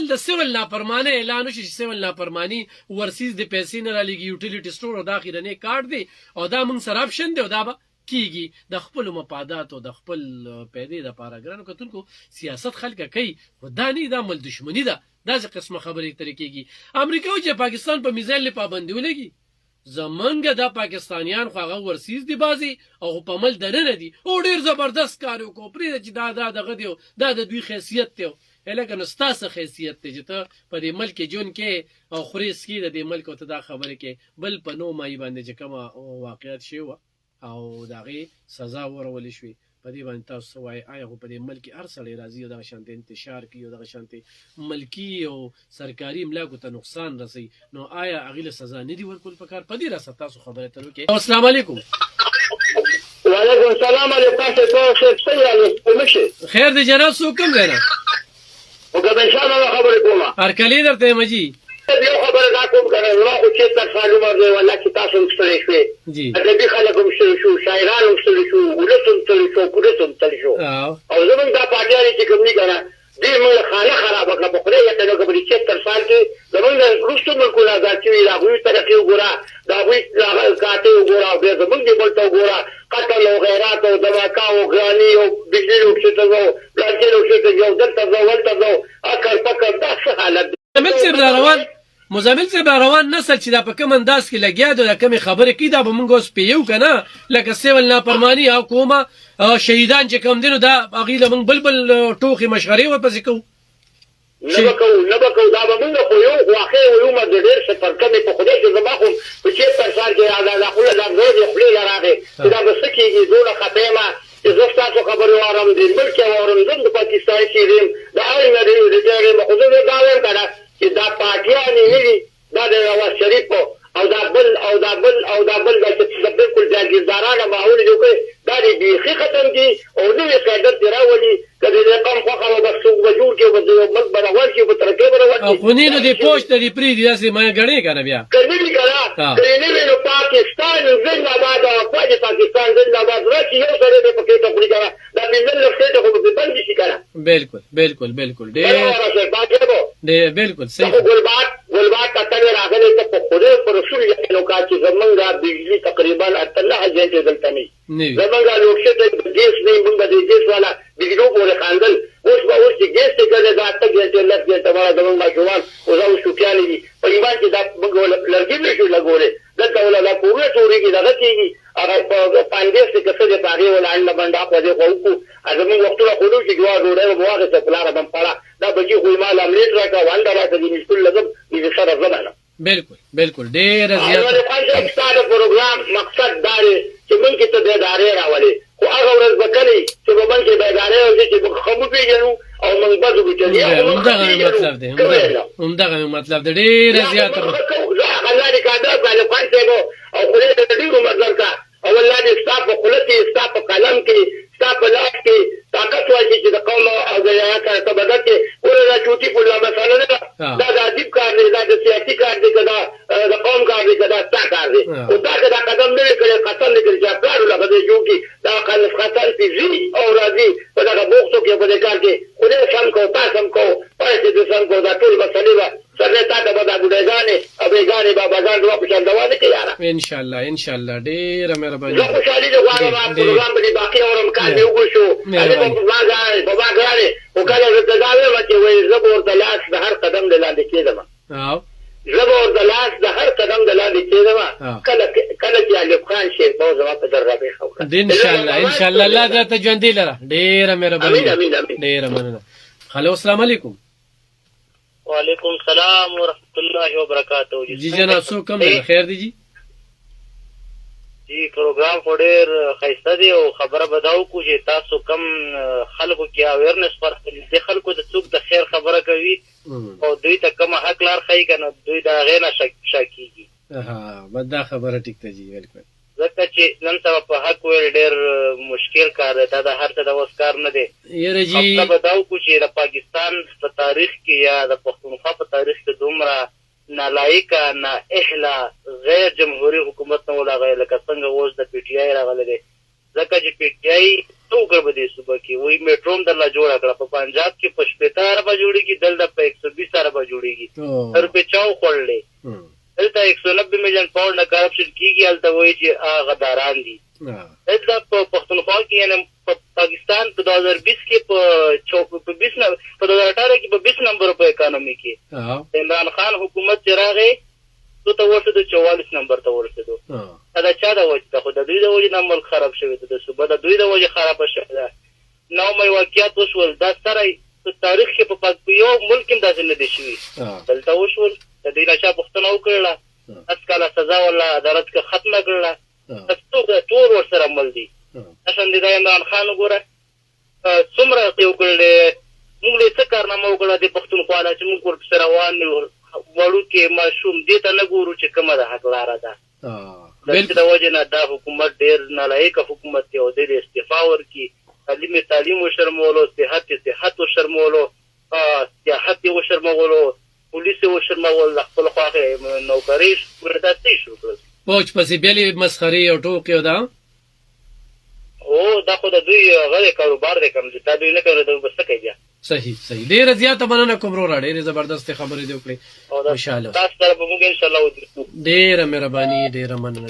بل د سیول نافرمانه اعلان وشي چې سیول نافرمانی ورسیز د پیسې نه را لګي یوټیلیټي سټور او د اخیرنې کارت دی او دا موږ سره اپشن دی او دا به کیږي د خپل مفادات او د خپل پیدې د پاره ګرانو کتونکو سیاست خلک کوي خو دا نه دا مل دښمنی ده داسې قسمه خبرې ترې کېږي امریکا چې پاکستان په میزایل پابندي ولګي زمونږ د پاکستانیان خو هغه ورسیز دي بازي او په عمل دننه دي او ډېر زبردست کار وکړو پرې چې دا دغه دی دا د دوی حیثیت دی هلکه نو ستاسو حیثیت دی چې ته په دې ملک ژوند کې او خوري سکي د دې ملک ته دا خبره کې بل په نو مای باندې چې کومه واقعیت شی و او دغه سزا ورول شوې په دې باندې تاسو وایي آیا په دې ملک هر سړی راځي او دغه شانتي انتشار کوي او دغه شانتي ملکی او سرکاري املاکو ته نقصان رسي نو آیا هغه سزا نه دی ورکول پکار په دې را تاسو خبره تر وکي السلام علیکم وعلیکم السلام علیکم تاسو څنګه خیر دې جناب سو کوم غره او که به شامه خبره کومه هر کلی درته مجي یو خبره دا کوم کنه نو خو چې تاسو معلومه دی والله چې تاسو مستری شوي جی ادبي خلک مستری شو شاعران مستری شو ولسم مستری شو پولیسم مستری شو او زمونږ دا پاټیاري چې کوم نه کنه دې موږ خانه خراب کړه په خدای ته نو کوم 76 سال کې زمونږ روسو ملکونه آزاد شوي راغوي ترقی وګوره دا وی کاټي وګوره به زمونږ دی بلته وګوره قتل او غیرات او دواکا او غراني او بجلی او څه ته وو بلانکې او څه ته یو دلته وو ولته وو اکر پکر دا څه حالت مزمل صاحب روان نسل چې دا په کوم انداز کې لګیا دی دا کومه خبره کې دا به مونږ اوس پیو کنه لکه سیول نافرمانی او کومه شهیدان چې کوم دینو دا اغیله مونږ بلبل ټوخي مشغري و پسې کو نه بکو دا به مونږ خو یو واخې یو مده ډېر څه پر کمې په خوده چې زما خو په چې پر سال کې دا خو له غوږ خپل لراغه دا به سکیږي دوه خطېما چې زه تاسو خبرو وارم دې ملک وارم زم د پاکستان چې دې دا اړ نه دی چې مخ زه دا وایم کنه چې دا پاکیانی ویلي دا د نواز شریف او دا بل دا چې بالکل جاګیردارانه ماحول جوړ دا دې بیخي ختم دي او نوې قاعدت دی راولي کله دې قوم خوخه او بس وجود کې وځي ملک برابر کې په ترکیب برابر او خونینو دې پوسټ دې پری دي داسې ما غړې کنه بیا کله دې کړه نو پاکستان زنده باد او پاکستان زنده باد راځي یو سره دې پکې ته خوري کنه دا دې نن څه ته خو په بل شي کنه بالکل دې بالکل صحیح ګلبات کتل راغلی ته په خوده پر رسول یو کا چې زمونږه بجلی تقریبا 18 جنټه دلته نه زمونږه لوکشه ته ګیس نه موږ د ګیس والا بجلو پورې خاندل اوس چې ګیس ته کړه دا ته ګیس ته لږ ته والا زمونږه جوان او زو شوکیانې دي په ایمان کې دا موږ لږی نشو لګولې دلته ولا دا پوره ټوري کې دغه کېږي هغه په پاندې څخه څه د باغې ولا ان باندې په دې خو ازمن وختونه خلو چې جوار وړه مواغه څه پلار باندې پړه دا بچي خو مال املیټ راکا وانډه راته دي مشکل لګم دې سره زمانه بالکل ډېر زیات دا ستاسو پروګرام مقصد دا دی چې موږ ته د ادارې راولي خو هغه ورځ وکړي چې موږ کې د ادارې او چې موږ خمو پیژنو او موږ بده وکړي همدغه مطلب دی ډېر زیات الله دې کاده باندې پاتې او خله دې دې مطلب کا او الله دې ستاسو خلتي ستاسو قلم کې ستاسو لاس کې طاقت واچي چې د قوم او د یاد سره بدل کې ورته چوټي په لامه مسله نه دا د عجیب کار دی دا د سیاسي کار دی دا د قوم کار دی دا څه کار دی او دا قدم نه کړي قتل نه کړي چې پلار له بده جو کې دا خلک خطر پیږي او راځي په دا بوختو کې په دې کار کې خدای سم کو تاسو سم کو پاتې دې سم کو دا ټول مسلې سره تا ته بدا ګډېګانې او بیګانې بابا ځان دوه په شان دوانه کې یاره ان شاء الله ډېر مهرباني زه خوشالي د غواړم پروګرام باندې باقي اورم کار دی وګورئ بابا ګرانې او کله زه دا وایم چې وای زبور د لاس د هر قدم لاندې کېدم زبور د لاس د هر قدم لاندې کېدم کله چې علي خان شیر په زما په دربه خو ان شاء الله الله دې ته ژوندې لره ډېر مهرباني ډېر مننه هلو السلام علیکم وعلیکم السلام ورحمۃ اللہ وبرکاتہ جی جناب سو کم دی خیر دی جی پروګرام ډېر ښایسته دی او خبره بداو کو چې تاسو کم خلکو کې اویرنس پر دې خلکو د څوک د خیر خبره کوي او دوی ته کوم حق لار خی کنه دوی دا غیر شکیږي بدا خبره ټیک ته جی بالکل ځکه چې نن سبا په حق ویل ډېر مشکل کار دی دا د هر څه د وس کار نه دی یره جی خپل بداو کو چې د پاکستان په تاریخ کې یا د پښتونخوا په تاریخ کې دومره نالایقه نه اهلا غیر جمهوری حکومت نه ولاغه لکه څنګه اوس د پی ټی آی راغلی دی ځکه چې پی ټی آی څو ګر به دې صوبه کې وایي میټروم درله جوړه کړه په پنجاب کې په 15 اربه جوړېږي دلته په 120 روپې چاو خوړلې دلته 190 میلیون پاونډ نه کرپشن کیږي هلته وایي چې غداران دي دلته په پښتونخوا کې یعنې په پاکستان په 2020 کې په 2018 کې په 20 نمبر په اکانومي کې عمران خان حکومت چې راغی ته ورسېدو 44 نمبر ته ورسېدو دا چا د وجې ده خو د دوی د وجې نه ملک خراب شوی دی د صوبه د دوی د وجې خرابه شوې ده 9 مې واقعیات وشول دا ستره په تاریخ کې په یو ملک هم داسې نه دی شوي دلته وشول د دوی نه چا پوښتنه وکړله 10 کاله سزا والله عدالت کې ختمه کړله ټول ورسره مل دي اشان دي دا عمران خان وګوره څومره یو کړلې موږ له څه کارنامه وکړه د پښتونخوا نه چې موږ ورپسې روان یو وړوکې ماشوم دې ته نه ګورو چې کومه ده حق لاره ده د وجې نه دا حکومت ډېر نالایقه حکومت دی او دې استعفا ورکړي تعلیم وشرمولو صحت وشرمولو سیاحت یې وشرمولو پولیس یې وشرمول د خپل خواښې نوکرۍ دا څه یې شروع کړل پوچ پسې بېلې مسخرې او ټوکې او دا هو دا خو د دوی هغه کاروبار دی کوم چې دا دوی نه کوي دوی به څه کوي بیا صحیح ډېره زیاته مننه کوم وروره ډېرې زبردستې خبرې دې وکړې انشاءالله تاسو سره به موږ انشاءالله ودرېږو ډېره مهرباني ډېره مننه